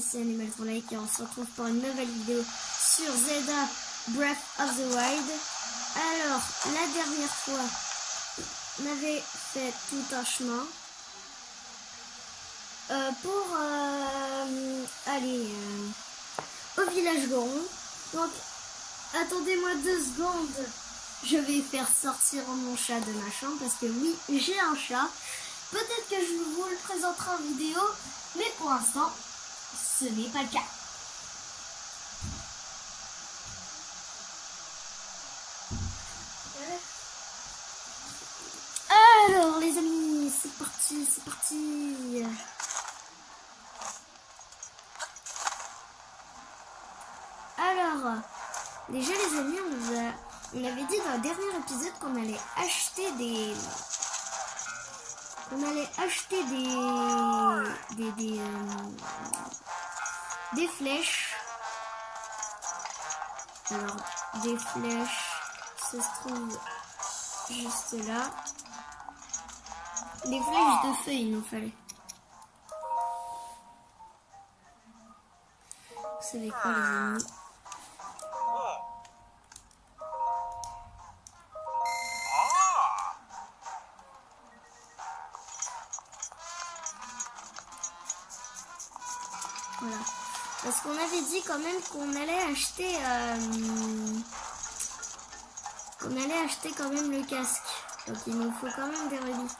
ici Animal Like et on se retrouve pour une nouvelle vidéo sur Zelda Breath of the Wild. Alors, la dernière fois, on avait fait tout un chemin pour aller au village Goron. Donc, attendez-moi 2 secondes. Je vais faire sortir mon chat de ma chambre parce que oui, j'ai un chat. Peut-être que je vous le présenterai en vidéo, mais pour l'instant, ce n'est pas le cas. Alors les amis, c'est parti, c'est parti. Alors, déjà les amis, on avait dit dans le dernier épisode qu'on allait acheter des flèches. Alors, des flèches, ça se trouve juste là. Des flèches de feu, il nous fallait. Vous savez quoi les amis? Voilà. Parce qu'on avait dit quand même qu'on allait acheter quand même le casque. Donc il nous faut quand même des rubis.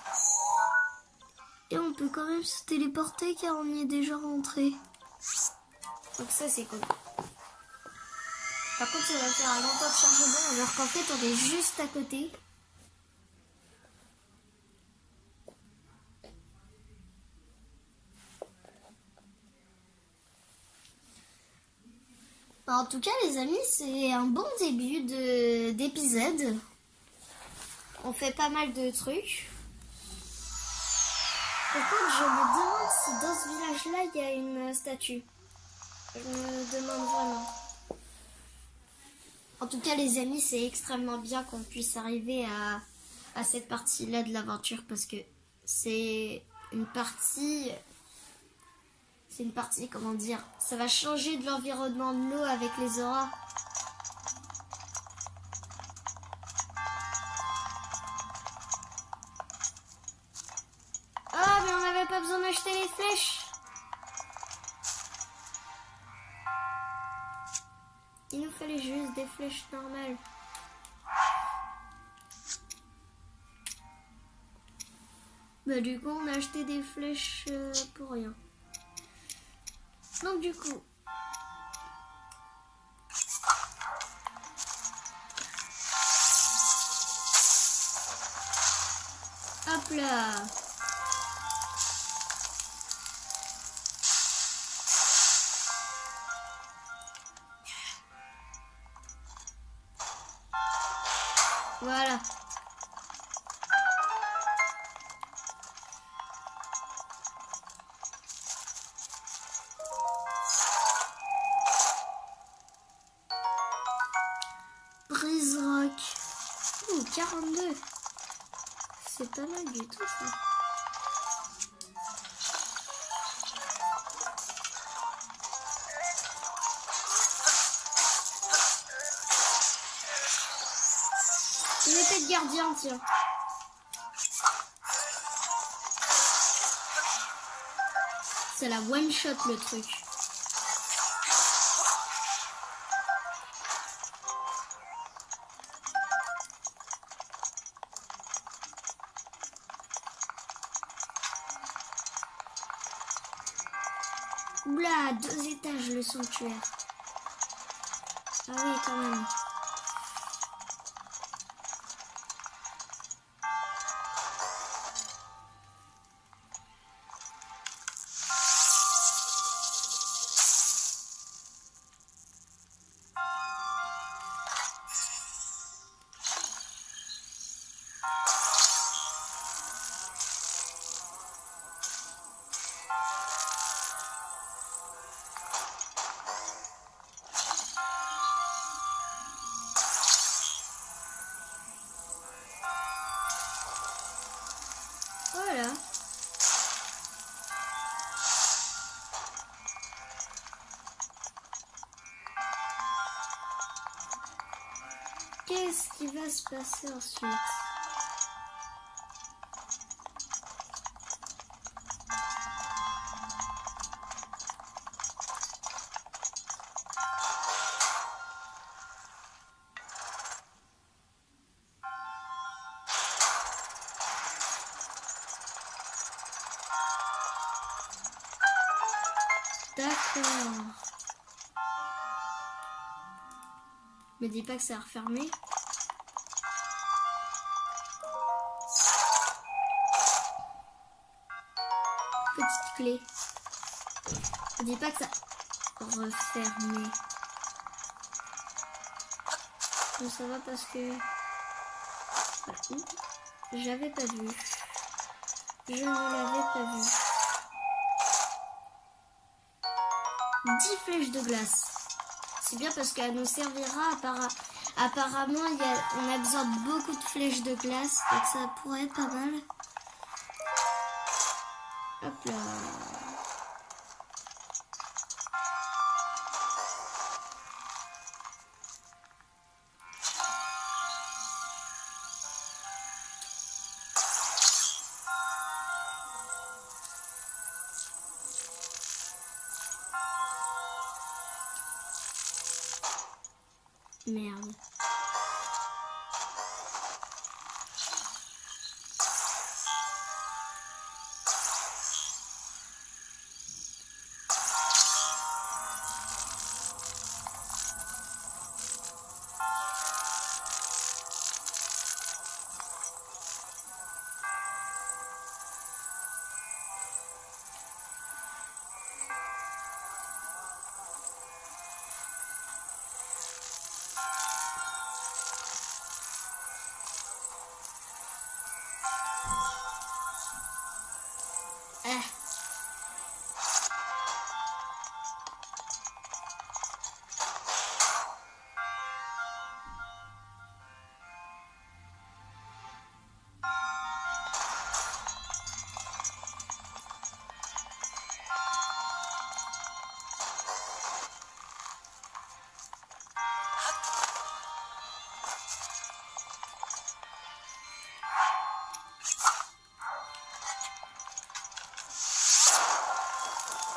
Et on peut quand même se téléporter car on y est déjà rentré. Donc ça c'est cool. Par contre ça va faire un long temps de chargement alors qu'en fait on est juste à côté. En tout cas les amis, c'est un bon début d'épisode. On fait pas mal de trucs. Par contre je me demande si dans ce village là il y a une statue. Je me demande vraiment. En tout cas les amis, c'est extrêmement bien qu'on puisse arriver à cette partie là de l'aventure. Parce que c'est une partie... comment dire, ça va changer de l'environnement de l'eau avec les auras. Ah, mais on n'avait pas besoin d'acheter les flèches. Il nous fallait juste des flèches normales. Bah du coup, on a acheté des flèches pour rien. Donc du coup, hop là. Voilà. Brise rock. Ouh, 42. C'est pas mal du tout ça. Une épée de gardien, tiens. C'est la one shot le truc. Oula, 2 étages le sanctuaire. Ah oui, quand même. va se passer ensuite? D'accord. Me dis pas que ça a refermé. Petite clé. Me dis pas que ça a refermé. Donc ça va parce que... Voilà. J'avais pas vu. Je ne l'avais pas vu. 10 flèches de glace. C'est bien parce qu'elle nous servira. Apparemment, on a besoin de beaucoup de flèches de glace. Donc ça pourrait être pas mal. Hop là. Merde.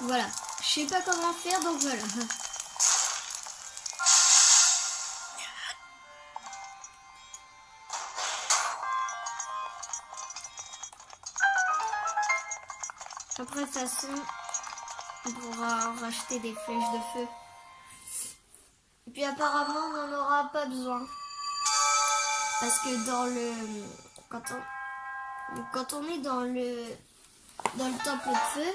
Voilà. Je sais pas comment faire, donc voilà. Après, de toute façon, on pourra racheter des flèches de feu. Et puis apparemment, on n'en aura pas besoin. Parce que dans le... Quand on est dans le temple de feu,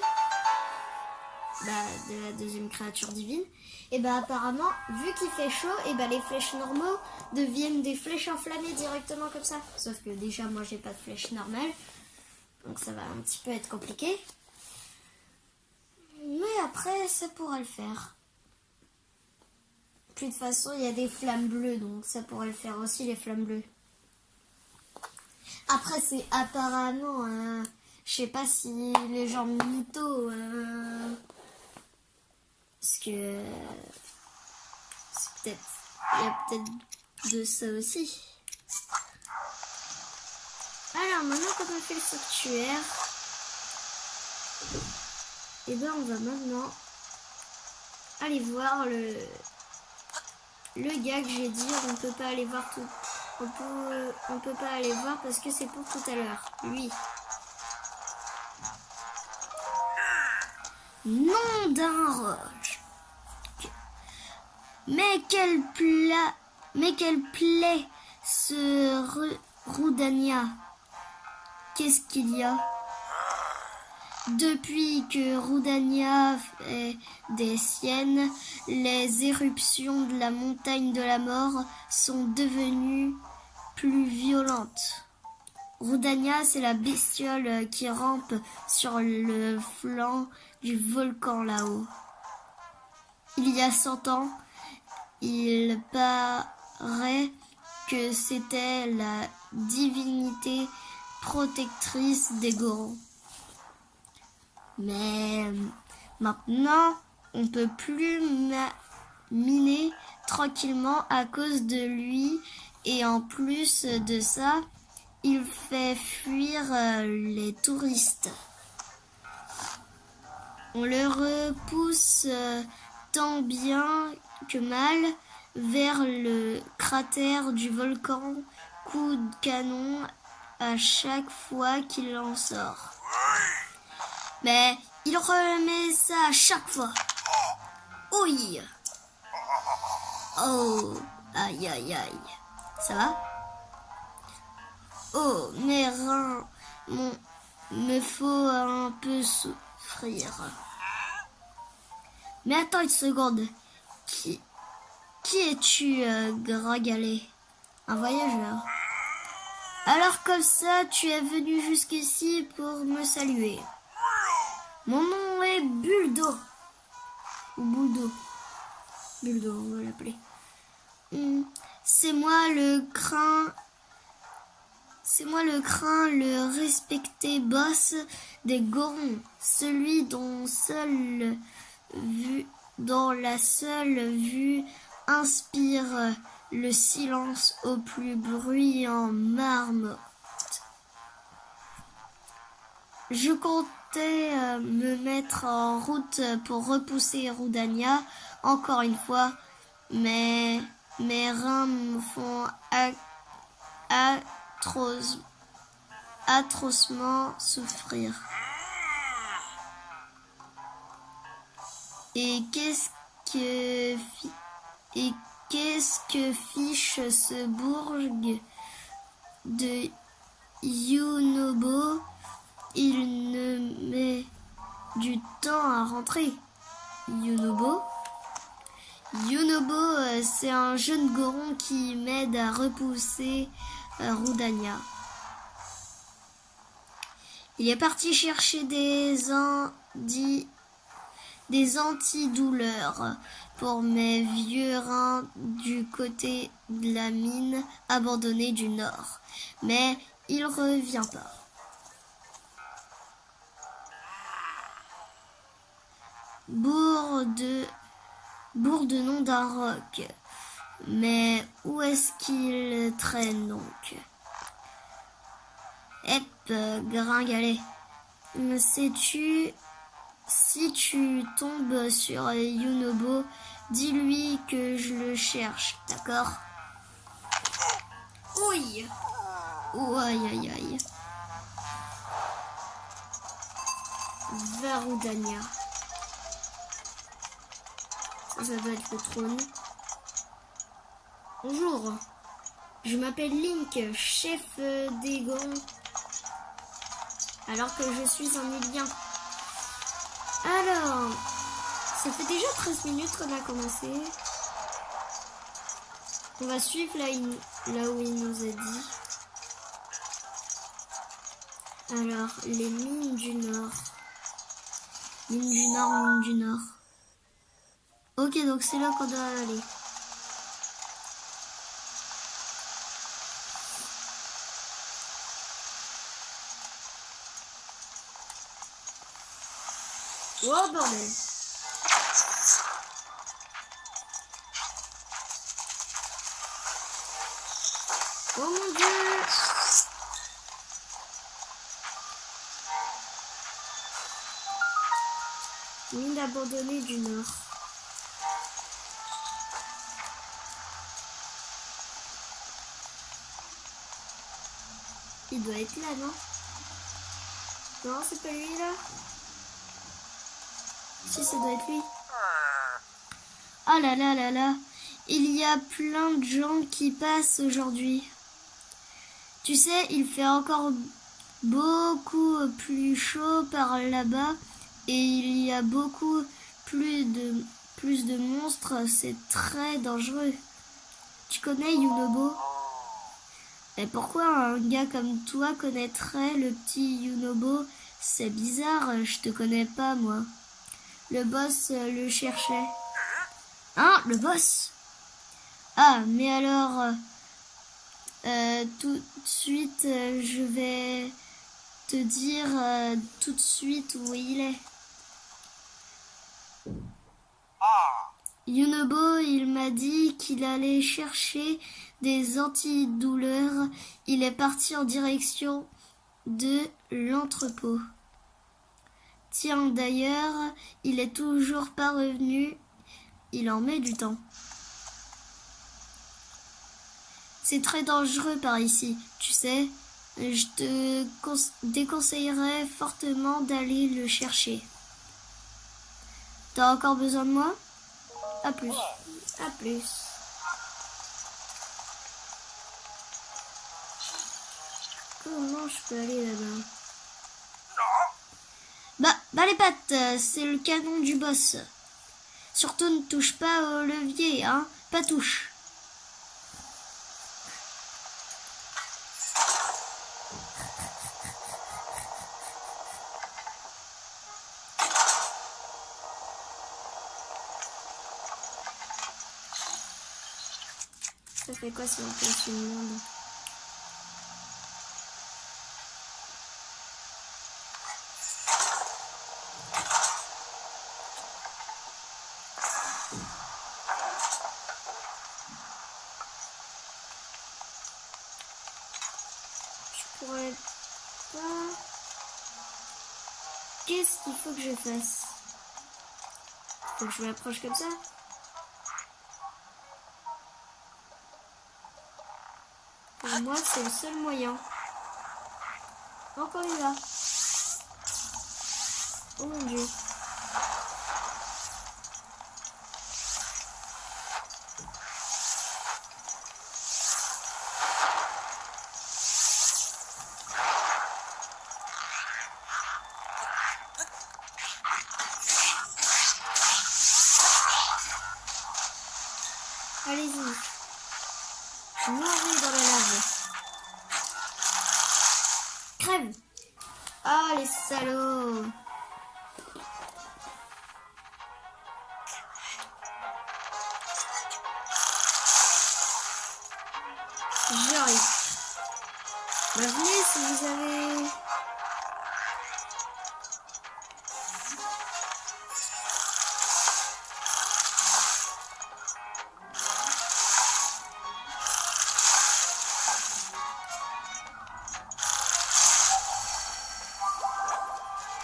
de la deuxième créature divine, et apparemment, vu qu'il fait chaud, et les flèches normaux deviennent des flèches enflammées directement comme ça. Sauf que déjà, moi, j'ai pas de flèches normales. Donc ça va un petit peu être compliqué. Mais après, ça pourra le faire. Puis de toute façon, il y a des flammes bleues, donc ça pourrait le faire aussi, les flammes bleues. Après, c'est apparemment... je sais pas si les gens mythos... parce que... il y a peut-être de ça aussi. Alors, maintenant qu'on a fait le sanctuaire... Et on va maintenant aller voir le gars que j'ai dit. On peut pas aller voir tout. On peut pas aller voir parce que c'est pour tout à l'heure. Lui. Nom d'un roche. Mais quelle plaie ce Roudania. Qu'est-ce qu'il y a? Depuis que Roudania fait des siennes, les éruptions de la montagne de la mort sont devenues plus violentes. Roudania, c'est la bestiole qui rampe sur le flanc du volcan là-haut. Il y a 100 ans, il paraît que c'était la divinité protectrice des Gorons. Mais maintenant, on peut plus miner tranquillement à cause de lui Et en plus de ça, il fait fuir les touristes. On le repousse tant bien que mal vers le cratère du volcan, coup de canon à chaque fois qu'il en sort. Mais il remet ça à chaque fois. Oui. Oh, aïe aïe aïe. Ça va? Oh, mes reins, me faut un peu souffrir. Mais attends une seconde. Qui es-tu, Gringalet? Un voyageur. Alors comme ça, tu es venu jusqu'ici pour me saluer. Mon nom est Buldo. Ou Buldo. Buldo, on va l'appeler. C'est moi le crin, le respecté boss des Gorons, celui dont la seule vue inspire le silence au plus bruyant marmotte. Je comptais me mettre en route pour repousser Rudania encore une fois, mais mes reins me font atrocement souffrir. Et qu'est-ce que fiche ce bourg de Yunobo? Il ne met du temps à rentrer. Yunobo, c'est un jeune goron qui m'aide à repousser Rudania. Il est parti chercher des antidouleurs pour mes vieux reins du côté de la mine abandonnée du nord. Mais il revient pas. Bourg de nom d'un roc. Mais où est-ce qu'il traîne donc? Gringalet, sais-tu, si tu tombes sur Yunobo, dis-lui que je le cherche, d'accord? Oui. Oh, aïe aïe aïe. Varudania. Ça doit être le trône. Bonjour, je m'appelle Link, chef des Gorons, alors que je suis un Élien. Alors, ça fait déjà 13 minutes qu'on a commencé. On va suivre là où il nous a dit. Alors, les mines du Nord. Mines du Nord. Ok, donc c'est là qu'on doit aller. Oh bordel. Oh mon Dieu. Mine abandonnée du Nord. Il doit être là, non? Non, c'est pas lui là. Si, ça doit être lui. Ah là là là là. Il y a plein de gens qui passent aujourd'hui. Tu sais, il fait encore beaucoup plus chaud par là-bas et il y a beaucoup plus de monstres. C'est très dangereux. Tu connais Yunobo? Et pourquoi un gars comme toi connaîtrait le petit Yunobo? C'est bizarre, je te connais pas moi. Le boss le cherchait. Hein, le boss? Ah, mais alors, tout de suite, je vais te dire tout de suite où il est. Yunobo, il m'a dit qu'il allait chercher des antidouleurs. Il est parti en direction de l'entrepôt. Tiens, d'ailleurs, il est toujours pas revenu. Il en met du temps. C'est très dangereux par ici, tu sais. Je te déconseillerais fortement d'aller le chercher. T'as encore besoin de moi? À plus. À plus. Comment je peux aller là-bas? Bah les pattes, c'est le canon du boss. Surtout ne touche pas au levier, hein. Pas touche. Ça fait quoi si on place une monde? Je pourrais pas... Qu'est-ce qu'il faut que je fasse? Faut que je m'approche comme ça? Pour moi, c'est le seul moyen. Encore il va. Oh mon dieu. Allez-y. Mourez dans la lave. Crève. Ah, les salauds. J'arrive. Venez si vous avez...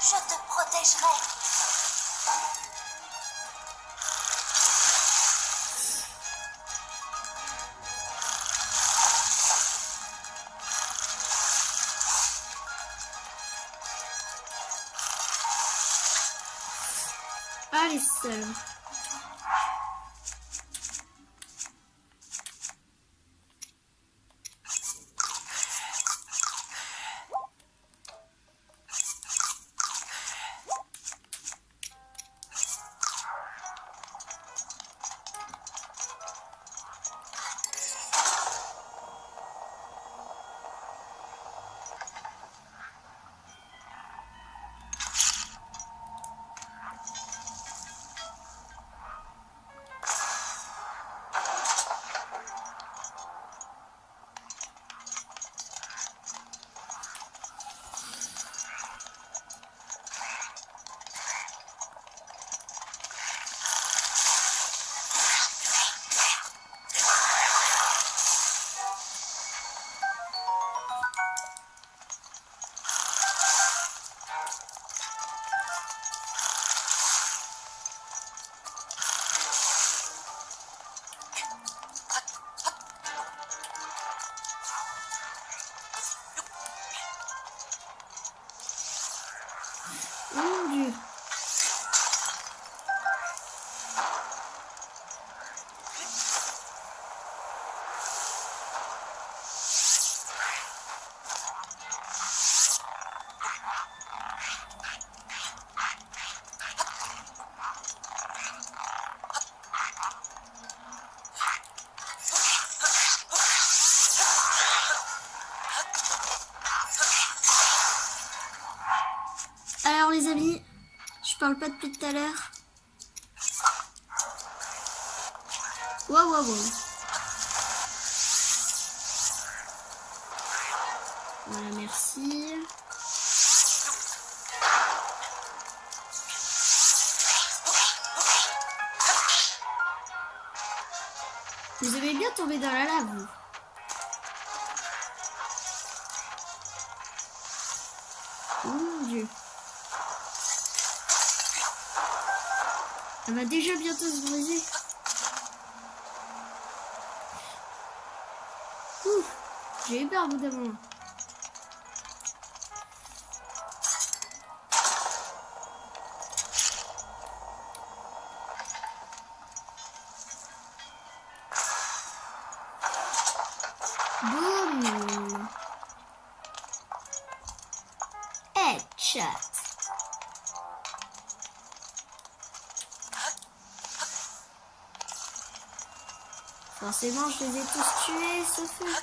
Je te protégerai. Ah, les salauds. Oh mon dieu. Alors les amis, je parle pas depuis tout à l'heure. Waouh waouh waouh. Voilà, merci. Vous aimez bien tomber dans la lave, vous? Ça va déjà bientôt se briser. Ouh, j'ai eu peur au bout d'un moment. Boum. Headshot. Forcément, je les ai tous tués, sauf eux.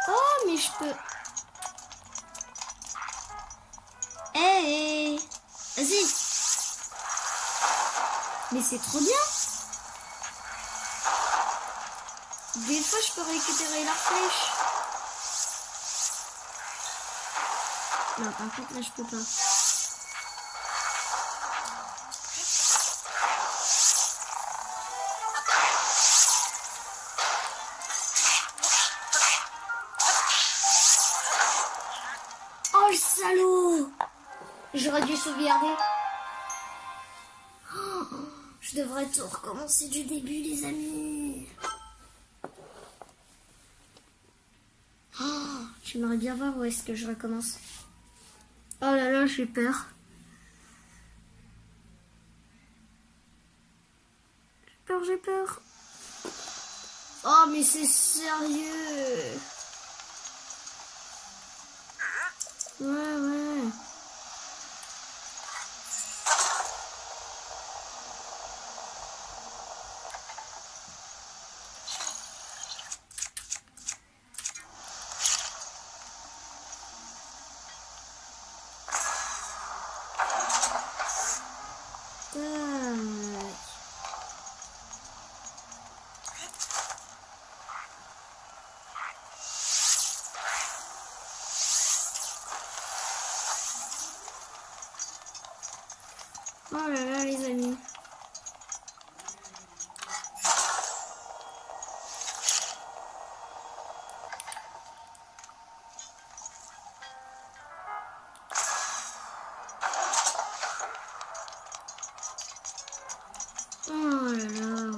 Oh, mais je peux... Hey, vas-y. Mais c'est trop bien. Des fois, je peux récupérer leur flèche. Non, par contre, là, je peux pas. Oh, le salaud! J'aurais dû sauvegarder. Oh, je devrais tout recommencer du début, les amis. Oh, j'aimerais bien voir où est-ce que je recommence. Oh là là, j'ai peur. J'ai peur. Oh, mais c'est sérieux. Ouais. Oh là là, les amis. Oh là là.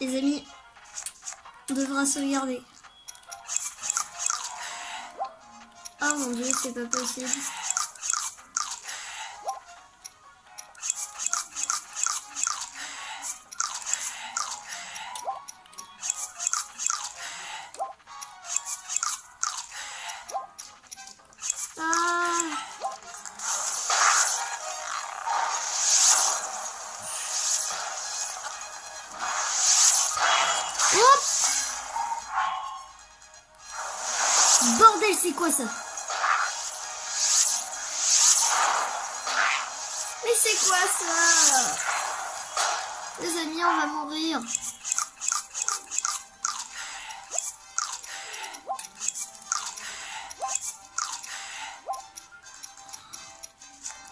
Les amis, on devra sauvegarder. Oh mon dieu, c'est pas possible. Ah. Hop. Bordel, c'est quoi ça? Mais c'est quoi ça? Les amis, on va mourir.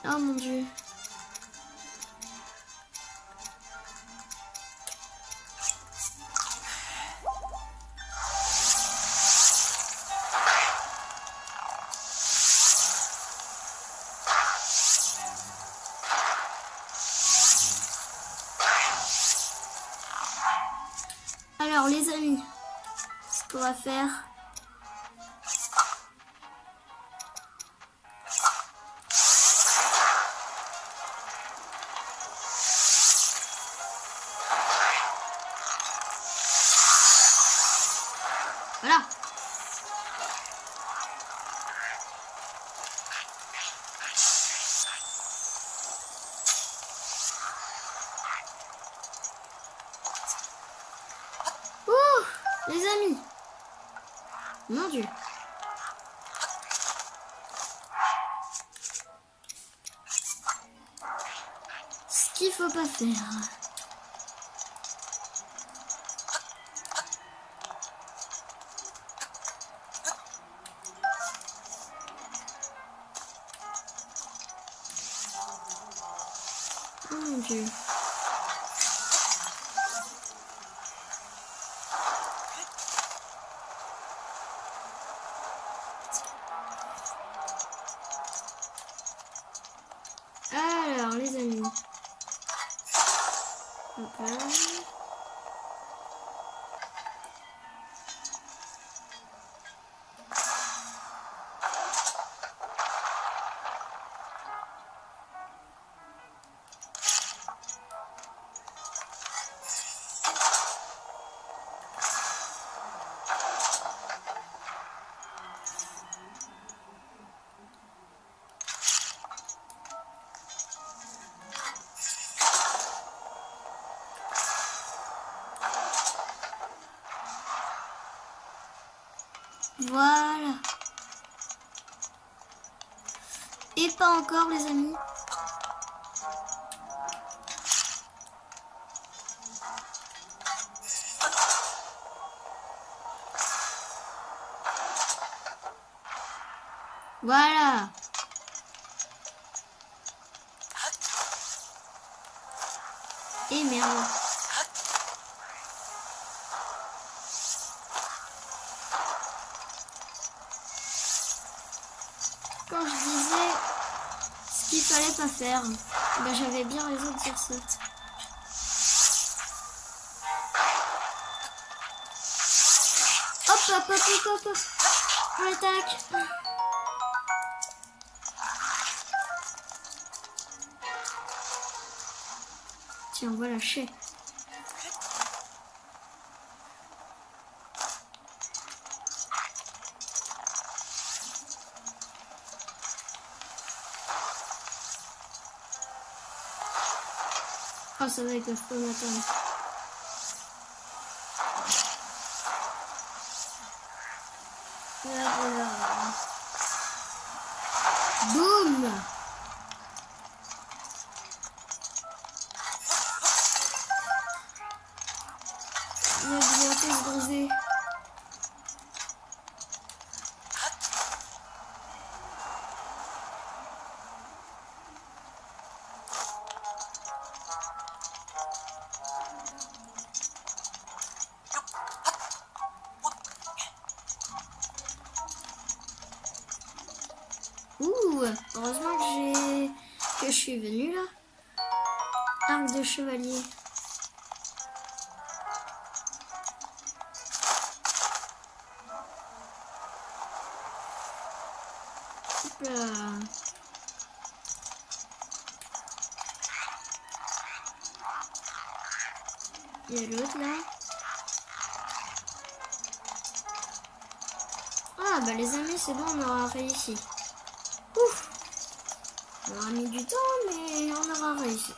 Oh mon dieu. Alors les amis, ce qu'on va faire, voilà. Ouh, les amis. Mon Dieu. Ce qu'il faut pas faire. Oh mon Dieu. Alors les amis. Hop là. Voilà. Et pas encore les amis. Voilà. Et merde. Quand je disais ce qu'il fallait pas faire, ben j'avais bien raison de dire ça. Hop, hop, hop, hop, hop, hop. On attaque. Tiens, on va lâcher. Oh, ça va, ils peuvent pas m'attendre. Voilà. Boum! Il va bientôt se briser. Ouh, heureusement que je suis venue là. Arc de chevalier. Hop là. Il y a l'autre là. Ah bah les amis, c'est bon, on aura réussi. Ouf. On aura mis du temps, mais on aura réussi.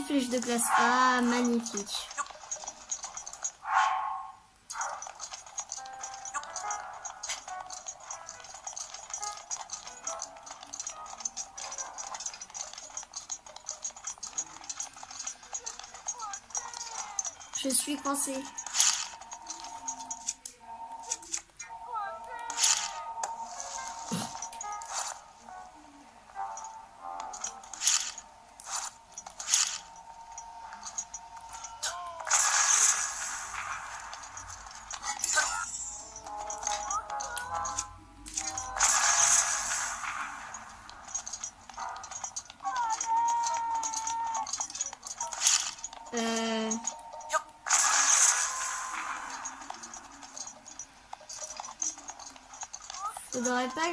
Flèches de glace. Ah, magnifique. Je suis coincée. faudrait pas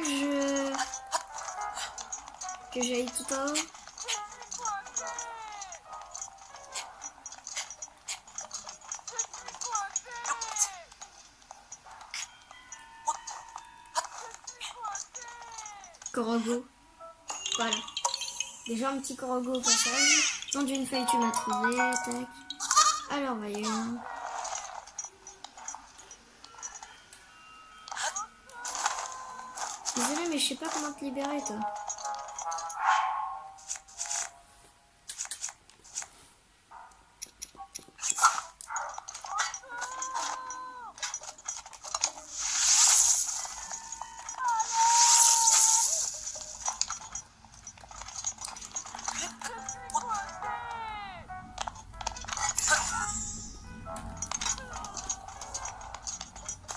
que j'aille tout en haut. Corogo. Voilà. Déjà un petit Corogo au passage. Tant d'une feuille tu m'as trouvé. Tac. Alors voyons. Désolé mais je sais pas comment te libérer toi.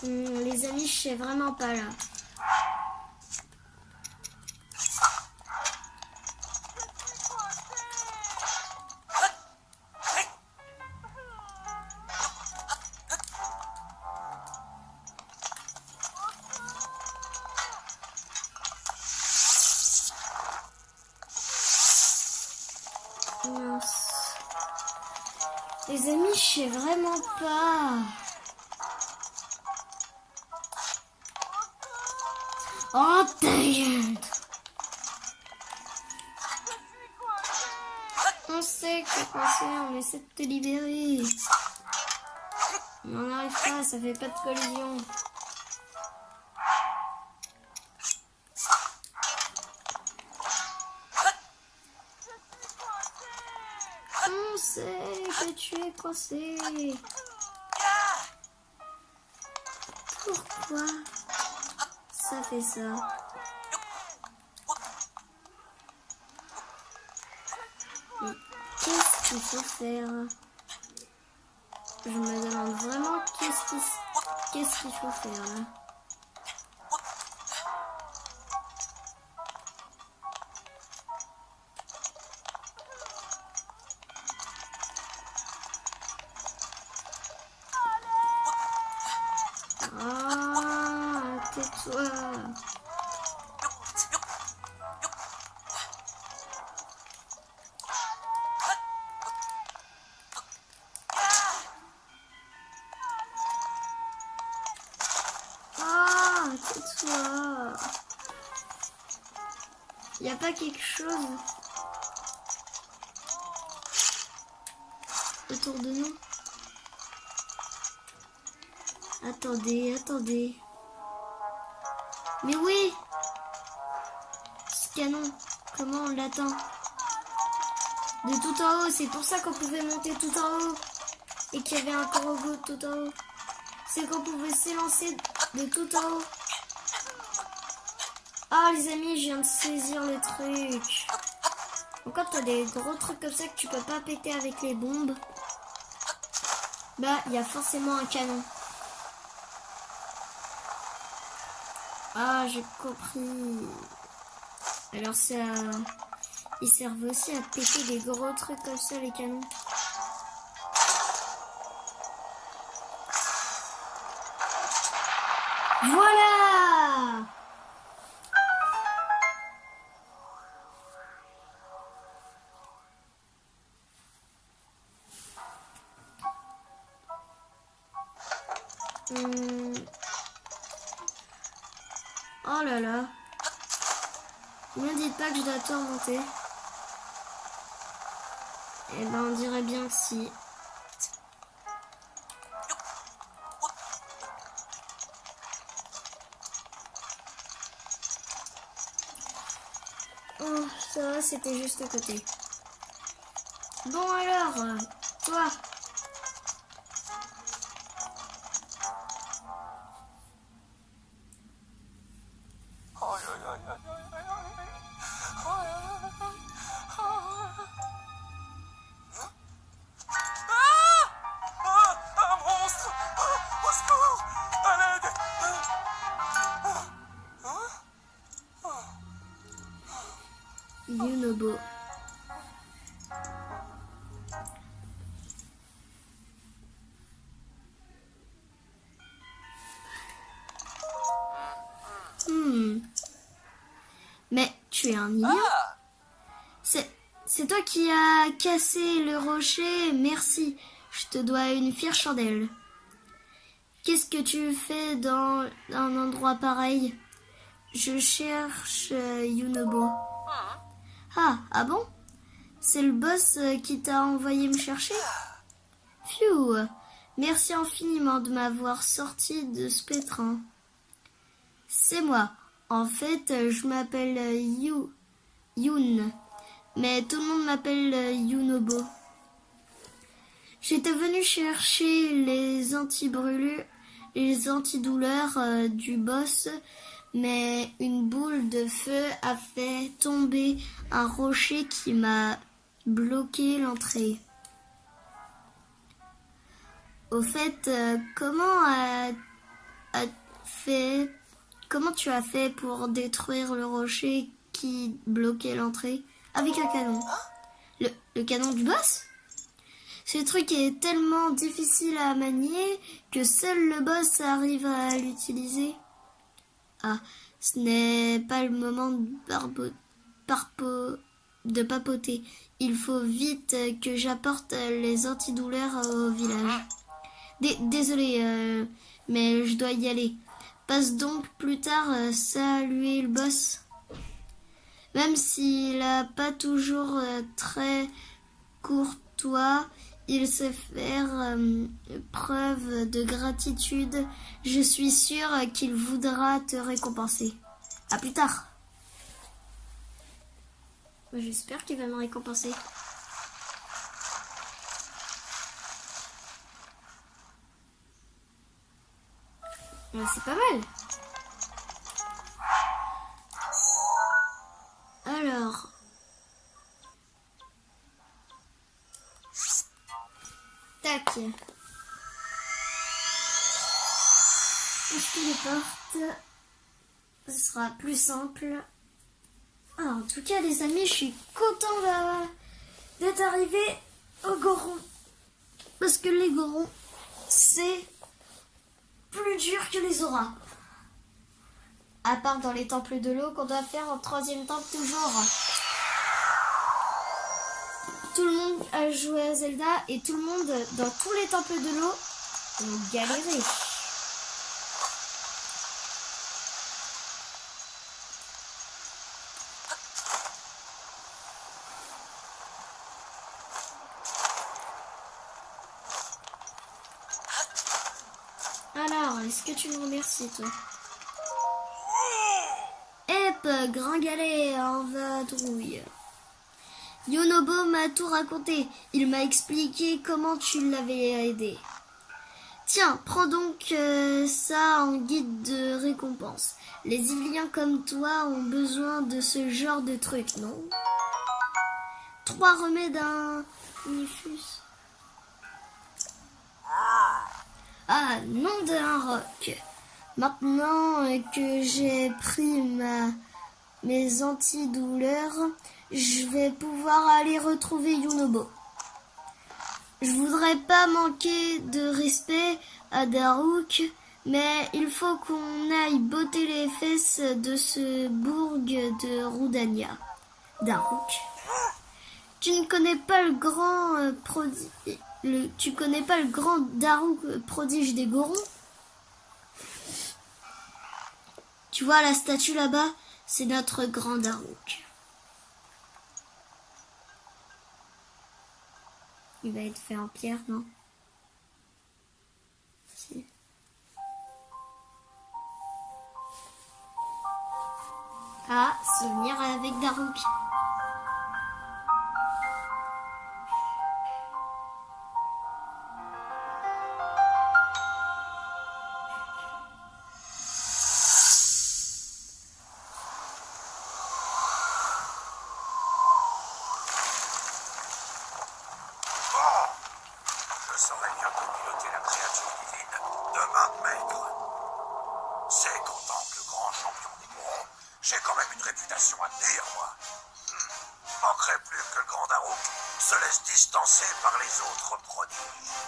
Les amis, je sais vraiment pas là. Mince. Les amis, je sais vraiment pas. Oh ta gueule. On sait que t'es coincé, on essaie de te libérer. On n'en arrive pas, ça fait pas de collision. On sait que tu es coincé. Pourquoi ça fait ça? Mais qu'est-ce qu'il faut faire? Je me demande vraiment qu'est-ce qu'il faut faire là. Ah, tais-toi. Ah, tais-toi. Y a pas quelque chose autour de nous? Attendez. Mais oui! Ce canon, comment on l'atteint? De tout en haut, c'est pour ça qu'on pouvait monter tout en haut. Et qu'il y avait un Corogo tout en haut. C'est qu'on pouvait s'élancer de tout en haut. Ah les amis, je viens de saisir le truc. Donc quand t'as des gros trucs comme ça que tu peux pas péter avec les bombes, bah il y a forcément un canon. Ah j'ai compris. Alors ça, ils servent aussi à péter des gros trucs comme ça les canons. Voilà. Oh là là. Ne me dites pas que je dois tout remonter. Eh ben on dirait bien que si. Oh, ça va, c'était juste à côté. Bon alors, toi. Un monstre! Au secours! À l'aide! Yunobo. un Ilian. Ah, C'est toi qui as cassé le rocher, merci. Je te dois une fière chandelle. Qu'est-ce que tu fais dans un endroit pareil? Je cherche Yunobo. Ah bon? C'est le boss qui t'a envoyé me chercher? Phew! Merci infiniment de m'avoir sorti de ce pétrin. C'est moi. En fait, je m'appelle Yoon, mais tout le monde m'appelle Yunobo. J'étais venue chercher les antibrûlures, les antidouleurs du boss, mais une boule de feu a fait tomber un rocher qui m'a bloqué l'entrée. Au fait, comment tu as fait pour détruire le rocher qui bloquait l'entrée avec un canon? Le canon du boss? Ce truc est tellement difficile à manier que seul le boss arrive à l'utiliser. Ah, ce n'est pas le moment de papoter. Il faut vite que j'apporte les antidouleurs au village. Désolé, mais je dois y aller. Passe donc plus tard saluer le boss. Même s'il n'a pas toujours très courtois, il sait faire preuve de gratitude. Je suis sûre qu'il voudra te récompenser. À plus tard. J'espère qu'il va me récompenser. C'est pas mal. Alors. Tac. Je téléporte. Ce sera plus simple. Ah, en tout cas, les amis, je suis content d'être arrivé au Goron. Parce que les Gorons, c'est plus dur que les auras. À part dans les temples de l'eau qu'on doit faire en 3e temple toujours. Tout le monde a joué à Zelda et tout le monde, dans tous les temples de l'eau, ont galéré. Alors, est-ce que tu me remercies, toi? Gringalet en vadrouille. Yunobo m'a tout raconté. Il m'a expliqué comment tu l'avais aidé. Tiens, prends donc ça en guide de récompense. Les Iliens comme toi ont besoin de ce genre de truc, non? 3 remèdes Nifus. Ah, nom d'un roc. Maintenant que j'ai pris mes antidouleurs, je vais pouvoir aller retrouver Yunobo. Je voudrais pas manquer de respect à Daruk, mais il faut qu'on aille botter les fesses de ce bourg de Roudania. Daruk. Tu ne connais pas le grand tu connais pas le grand Daruk, prodige des Gorons? Tu vois la statue là-bas? C'est notre grand Daruk. Il va être fait en pierre, non? Si. Ah, souvenir avec Daruk. Je saurais bientôt piloter la créature divine de main de maître. C'est qu'en tant que grand champion des Gorons, j'ai quand même une réputation à tenir, moi. Manquerait plus que le grand Daruk se laisse distancer par les autres prodiges.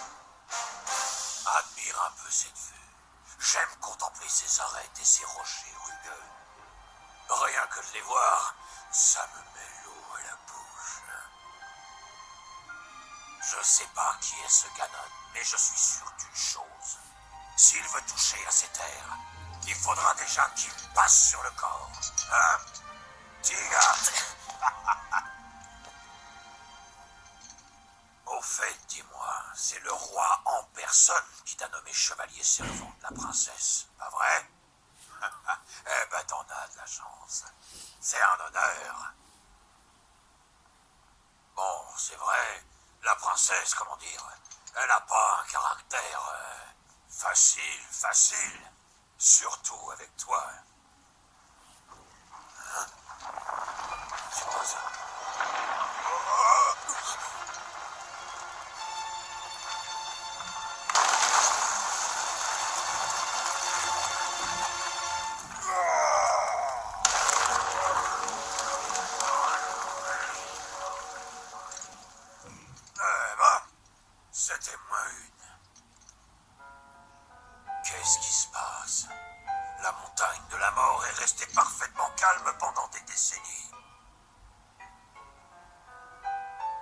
Admire un peu cette vue. J'aime contempler ses arêtes et ses rochers rugueux. Rien que de les voir, ça me met l'eau à la bouche. Je sais pas qui est ce Ganon, mais je suis sûr d'une chose. S'il veut toucher à ces terres, il faudra déjà qu'il passe sur le corps. Hein? Tiga? Au fait, dis-moi, c'est le roi en personne qui t'a nommé chevalier servant de la princesse, pas vrai? Eh ben, t'en as de la chance. C'est un honneur. Bon, c'est vrai, la princesse, comment dire, elle n'a pas un caractère facile. Surtout avec toi. Hein? C'est quoi ça? C'était moi une. Qu'est-ce qui se passe? La montagne de la mort est restée parfaitement calme pendant des décennies.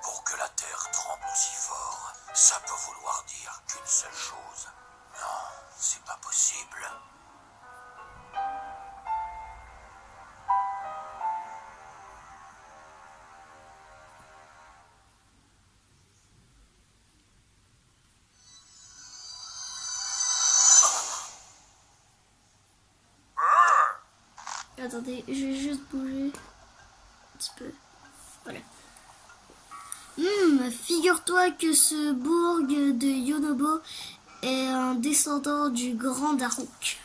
Pour que la terre tremble aussi fort, ça peut vouloir dire qu'une seule chose. Non, c'est pas possible. Attendez, je vais juste bouger un petit peu. Voilà. Figure-toi que ce bourg de Yunobo est un descendant du grand Daruk.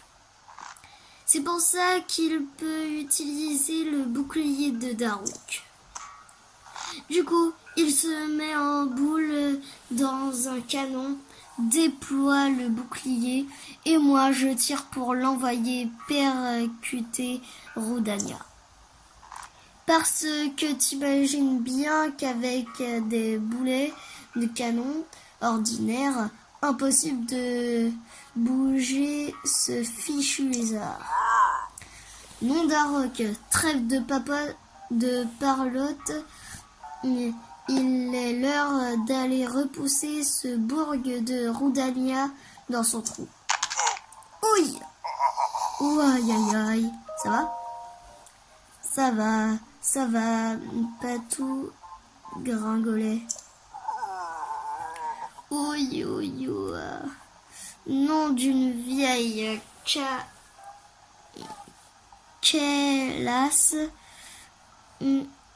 C'est pour ça qu'il peut utiliser le bouclier de Daruk. Du coup, il se met en boule dans un canon, déploie le bouclier et moi je tire pour l'envoyer percuter Rudania. Parce que t'imagines bien qu'avec des boulets de canon ordinaires, impossible de bouger ce fichu lézard. Nom Daruk, trêve de parlotte, il est l'heure d'aller repousser ce bourg de Rudania dans son trou. Oui. Oh, aïe aïe aïe. Ça va? Ça va, pas tout gringoler. Oui, oui, oui. Nom d'une vieille Kélas.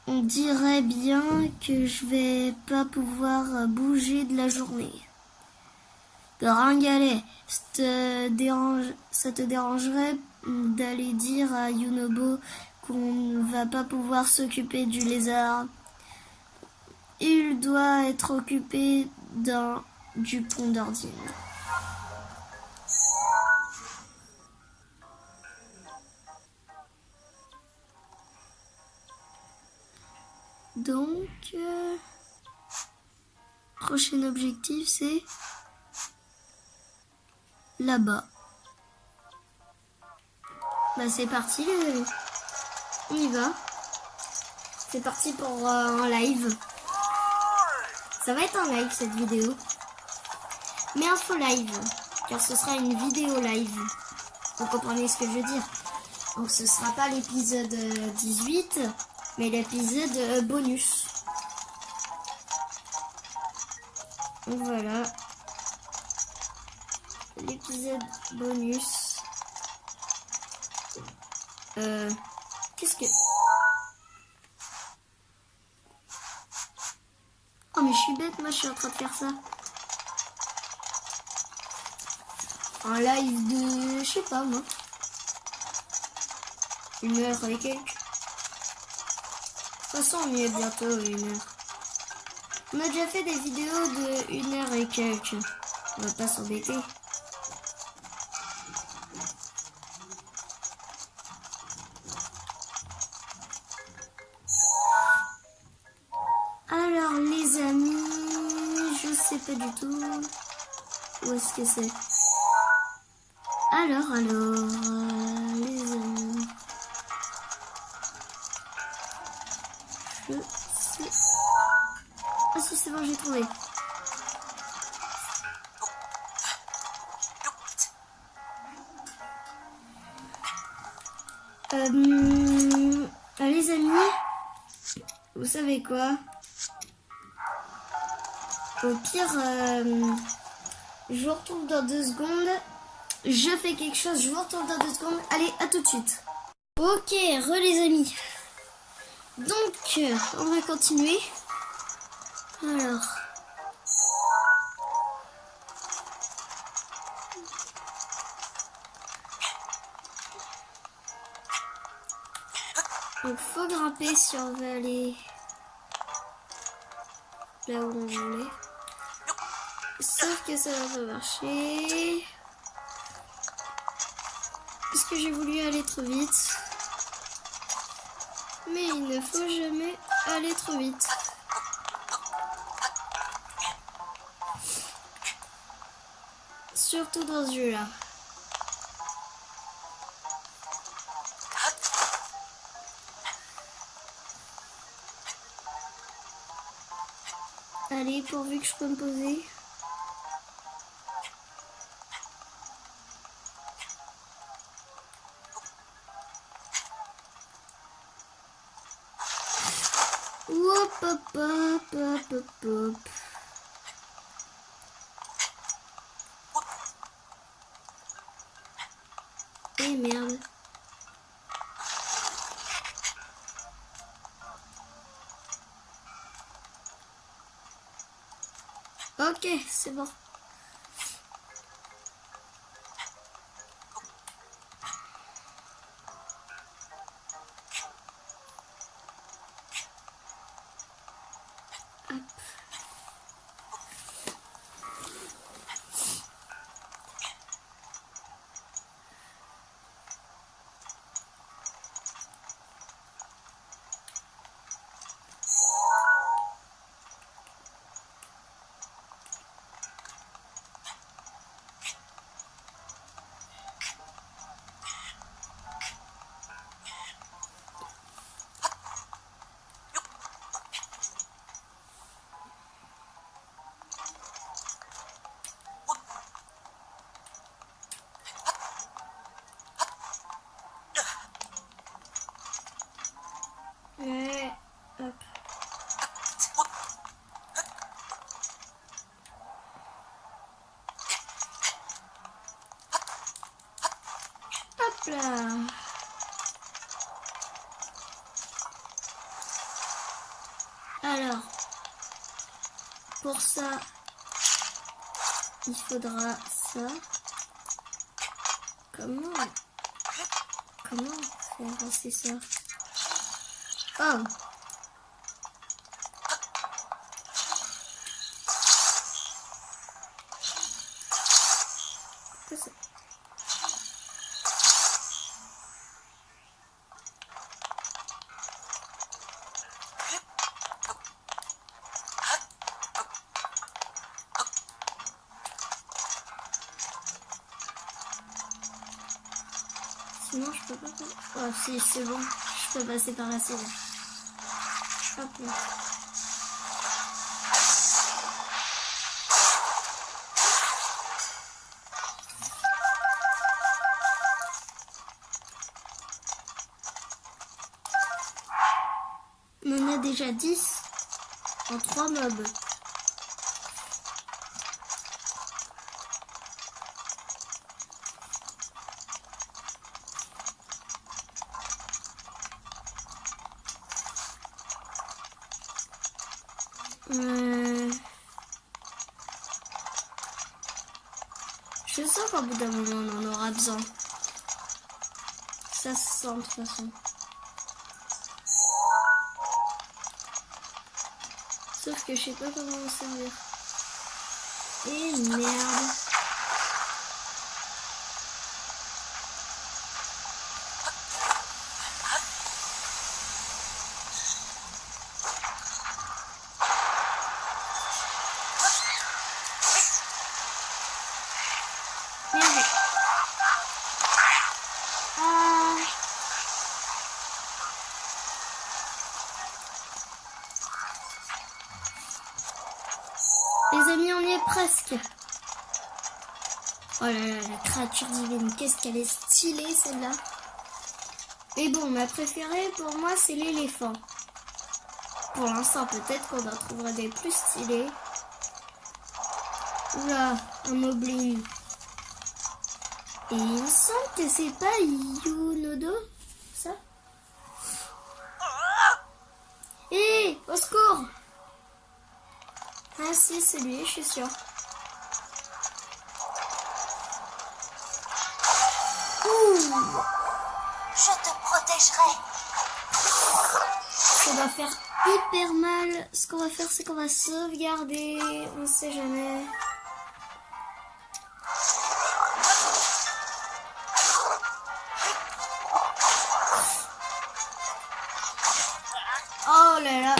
On dirait bien que je vais pas pouvoir bouger de la journée. Gringalet, ça te dérangerait d'aller dire à Yunobo qu'on ne va pas pouvoir s'occuper du lézard? Il doit être occupé du pont d'Ordine. Donc, prochain objectif, c'est là-bas. Bah c'est parti, on y va. C'est parti pour un live. Ça va être un live cette vidéo. Mais un faux live, car ce sera une vidéo live. Vous comprenez ce que je veux dire? Donc ce sera pas l'épisode 18, mais l'épisode bonus. Donc voilà. L'épisode bonus. Qu'est-ce que... Oh mais je suis bête, moi je suis en train de faire ça. Un live de... je sais pas moi. 1h et quelques. De toute façon on y est bientôt 1h. On a déjà fait des vidéos de 1h et quelques. On va pas s'embêter. Alors les amis, je sais pas du tout où est-ce que c'est. Alors, les amis. Je sais... Ah si, c'est bon, j'ai trouvé. Les amis, vous savez quoi? Au pire, je vous retrouve dans 2 secondes. Je fais quelque chose, je vous retrouve dans 2 secondes. Allez, à tout de suite. Ok, les amis. Donc, on va continuer. Alors. Donc, faut grimper si on veut aller là où on voulait. Sauf que ça va pas marcher. Parce que j'ai voulu aller trop vite. Mais il ne faut jamais aller trop vite. Surtout dans ce jeu-là. Allez, pourvu que je peux me poser. Hop, hop, hop, hop, hop, hop. Et merde. Ok, c'est bon. Hop. Ouais, hop. Hop là. Alors, pour ça, il faudra ça. Comment faire avancer ça? Oh. Pourquoi ça? Sinon, je peux pas passer. Oh, si, c'est bon. Je peux passer par là, c'est bon. Hop là. On en a déjà 10 en 3 mobs. Je sens qu'au bout d'un moment on en aura besoin. Ça se sent de toute façon. Sauf que je sais pas comment m'en servir. Et merde. Merde. Ah. Les amis, on y est presque. Oh là là, la créature divine, qu'est-ce qu'elle est stylée celle-là. Mais bon, ma préférée pour moi c'est l'éléphant. Pour l'instant, peut-être qu'on en trouvera des plus stylés. Oula, un moblin. Et il me semble que c'est pas Yunodo, ça. Hé, au secours! Ah si, c'est lui, je suis sûre. Ouh, Je te protégerai. ça va faire hyper mal. Ce qu'on va faire, c'est qu'on va sauvegarder. On sait jamais. Oh là là.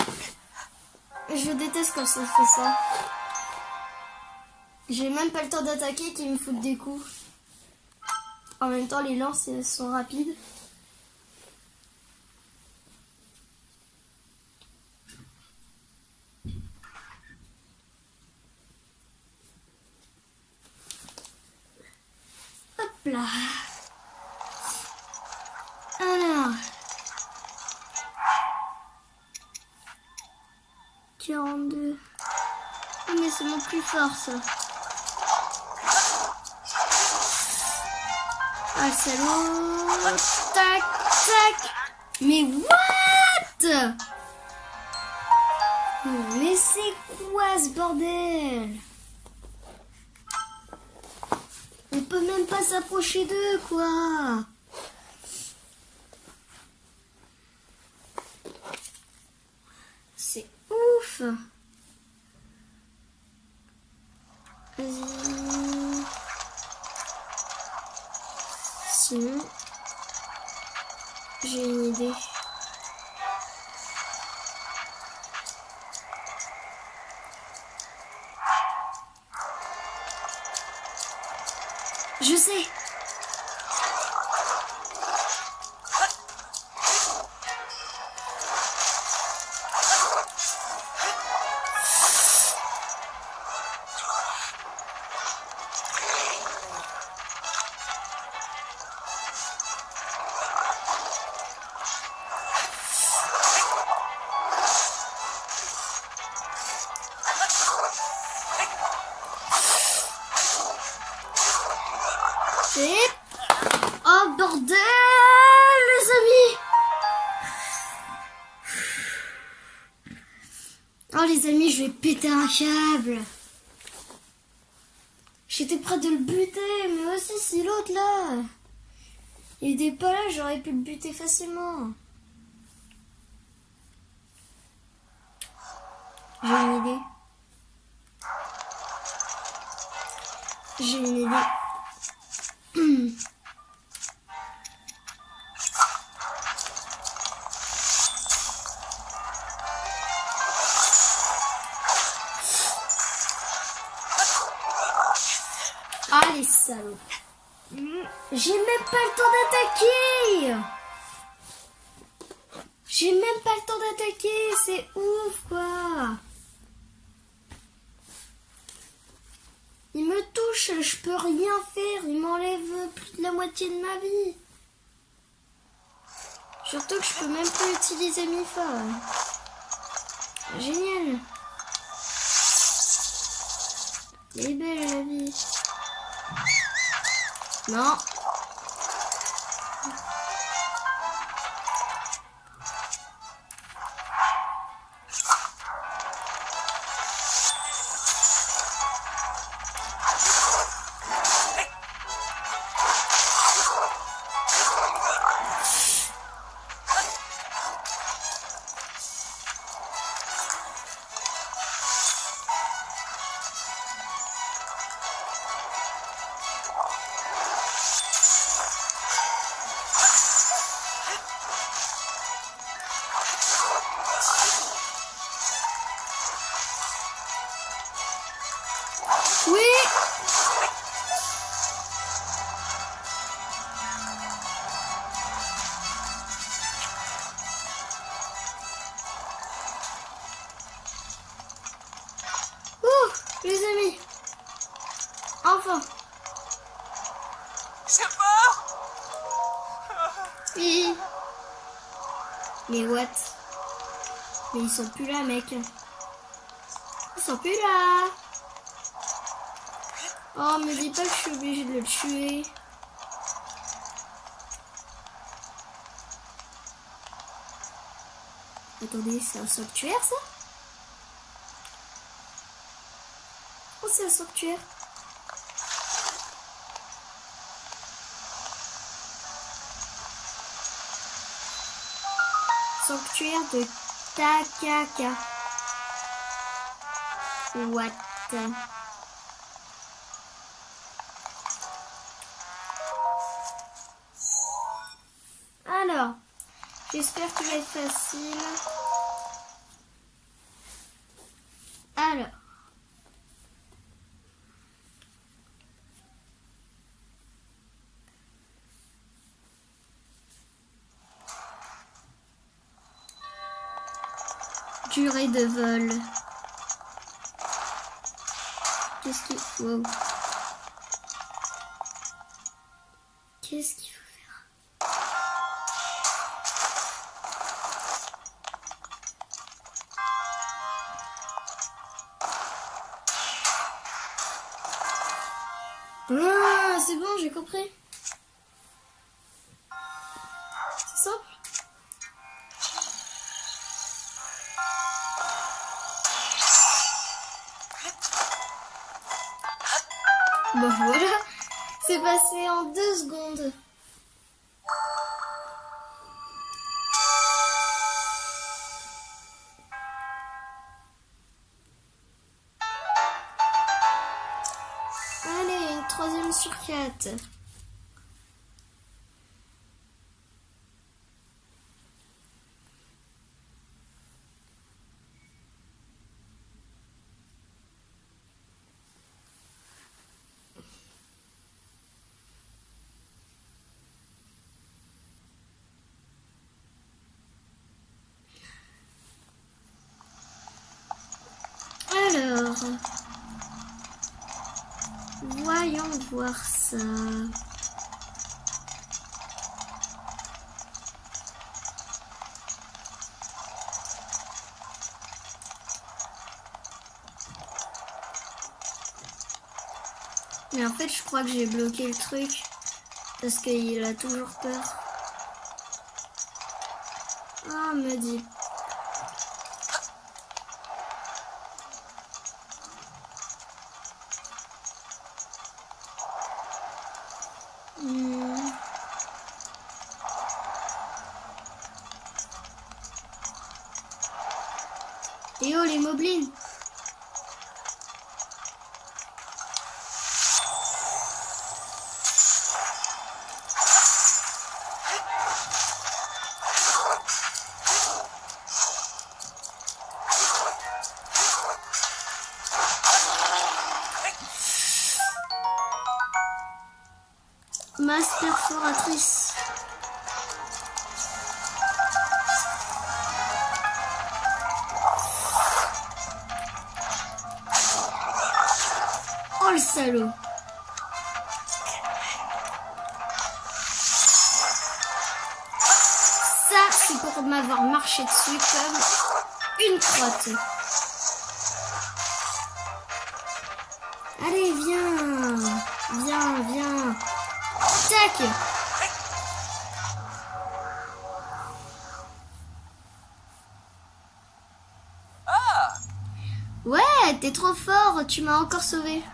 Je déteste quand ça fait ça. J'ai même pas le temps d'attaquer qu'ils me foutent des coups. En même temps, les lances sont rapides. Hop là. Alors. 42. Oh, mais c'est mon plus fort, ça. Ah, salaud. Tac, tac. Mais what? Mais c'est quoi ce bordel? On peut même pas s'approcher d'eux, quoi. C'est ouf. Vas-y. Sinon, j'ai une idée. Je sais. Et... oh bordel, les amis! Oh les amis, je vais péter un câble. J'étais près de le buter, mais aussi si l'autre là. Il était pas là, j'aurais pu le buter facilement. J'ai une idée. J'ai une idée. Allez, salaud. J'ai même pas le temps d'attaquer. J'ai même pas le temps d'attaquer. C'est ouf, quoi. Il me touche, je peux rien faire. Il m'enlève plus de la moitié de ma vie. Surtout que je peux même plus utiliser Mifa. Génial. Elle est belle la vie. Non. Mais what? Mais ils sont plus là, mec. Ils sont plus là. Oh, me dis pas que je suis obligée de le tuer. Attendez, c'est un sanctuaire, ça? Oh, c'est un sanctuaire. Sanctuaire de Takaka. What? Alors, j'espère qu'il va être facile. Alors. Durée de vol. Qu'est-ce qu'il... Wow. Qu'est-ce qu'il faut faire? Ah, c'est bon, j'ai compris. C'est simple. Bon voilà, c'est passé en 2 secondes. Allez, une 3e sur 4. Alors, voyons voir ça. Mais en fait, je crois que j'ai bloqué le truc parce qu'il a toujours peur. Ah, me dit. Et oh, les moblins! Masse perforatrice. Oh le salaud. Ça c'est pour m'avoir marché dessus comme une crotte. Allez viens. Viens, viens. Tac. Ouais, t'es trop fort, tu m'as encore sauvé.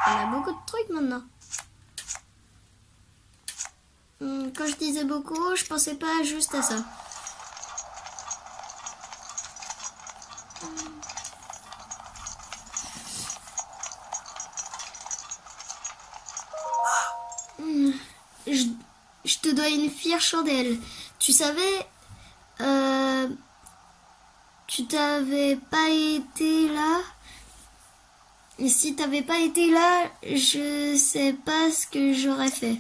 On a beaucoup de trucs maintenant. Quand je disais beaucoup, je pensais pas juste à ça. Je te dois une fière chandelle. Tu savais, tu t'avais pas été là. Et si t'avais pas été là, je sais pas ce que j'aurais fait.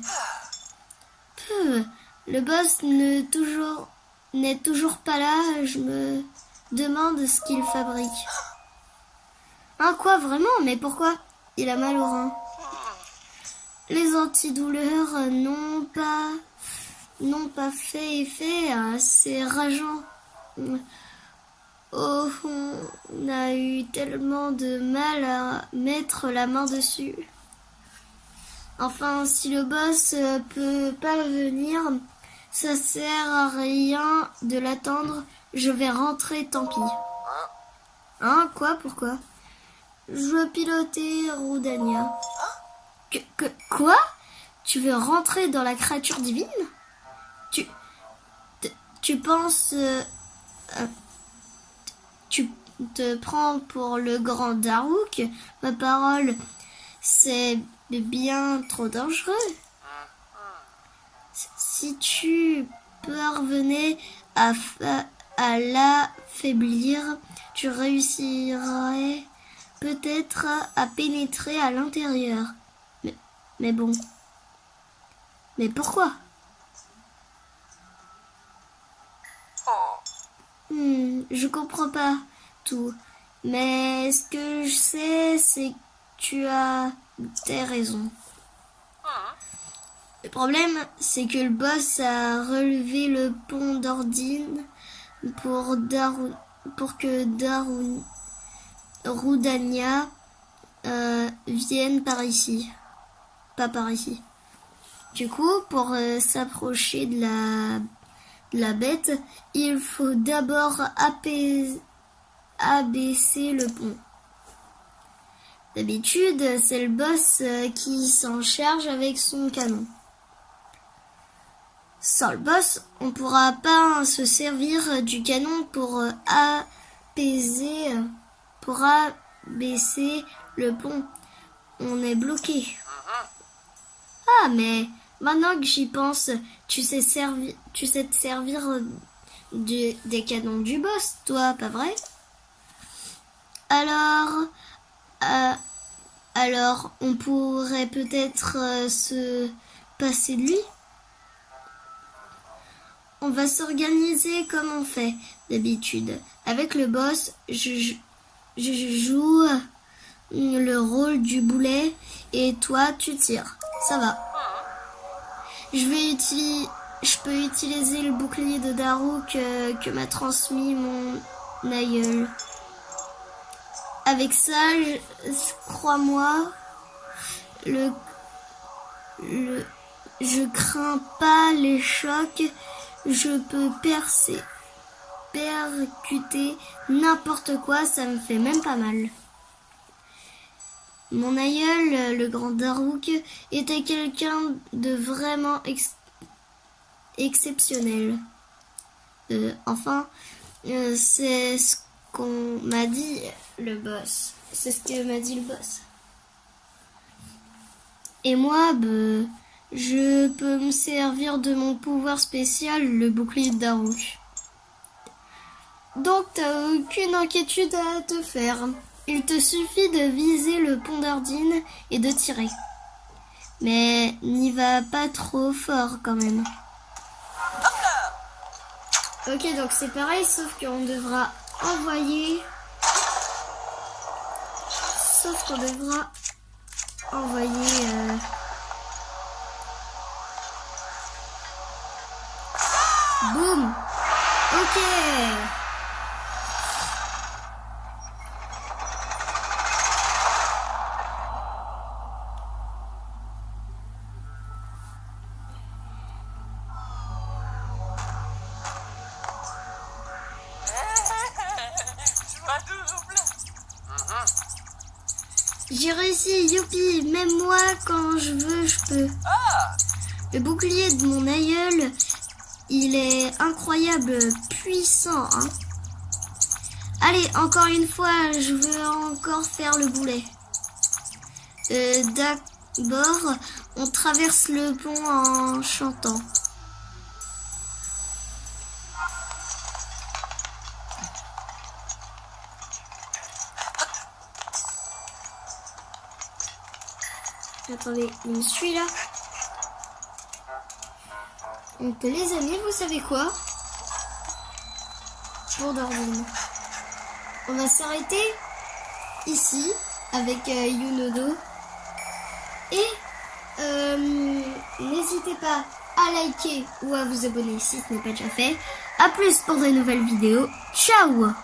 Le boss n'est toujours pas là. Je me demande ce qu'il fabrique. Hein, quoi, vraiment? Mais pourquoi? Il a mal au rein. Les antidouleurs n'ont pas fait effet. C'est rageant. Oh, on a eu tellement de mal à mettre la main dessus. Enfin, si le boss peut pas venir, ça sert à rien de l'attendre. Je vais rentrer, tant pis. Hein, quoi, pourquoi? Je veux piloter Rudania. Quoi? Tu veux rentrer dans la créature divine? Tu penses... tu te prends pour le grand Daruk? Ma parole, c'est bien trop dangereux. Si tu parvenais à l'affaiblir, tu réussirais peut-être à pénétrer à l'intérieur. Mais bon. Mais pourquoi? Je comprends pas tout. Mais ce que je sais, c'est que tu as tes raisons. Le problème, c'est que le boss a relevé le pont d'Ordine pour que Rudania vienne par ici. Pas par ici. Du coup, pour s'approcher de la bête, il faut d'abord abaisser le pont. D'habitude, c'est le boss qui s'en charge avec son canon. Sans le boss, on ne pourra pas se servir du canon pour abaisser le pont. On est bloqué. Ah, mais maintenant que j'y pense, tu sais te servir des canons du boss, toi, pas vrai? Alors, on pourrait peut-être se passer de lui. On va s'organiser comme on fait d'habitude. Avec le boss, je joue le rôle du boulet et toi, tu tires. Ça va. Je peux utiliser le bouclier de Daruk que m'a transmis mon aïeul. Avec ça, crois-moi, je crains pas les chocs. Je peux percuter n'importe quoi, ça me fait même pas mal. Mon aïeul, le grand Daruk, était quelqu'un de vraiment exceptionnel. Enfin, c'est ce qu'on m'a dit le boss. C'est ce que m'a dit le boss. Et moi, je peux me servir de mon pouvoir spécial, le bouclier de Daruk. Donc t'as aucune inquiétude à te faire. Il te suffit de viser le pont d'Ordine et de tirer. Mais n'y va pas trop fort quand même. Ok, donc c'est pareil, sauf qu'on devra envoyer... Boum. Ok. J'ai réussi, youpi. Même moi, quand je veux, je peux. Le bouclier de mon aïeul, il est incroyable, puissant, hein. Allez, encore une fois, je veux encore faire le boulet. D'abord, on traverse le pont en chantant. Attendez, il me suit là. Donc les amis, vous savez quoi? Pour d'Ordine. On va s'arrêter ici avec Yunodo. Et N'hésitez pas à liker ou à vous abonner si ce n'est pas déjà fait. A plus pour de nouvelles vidéos. Ciao!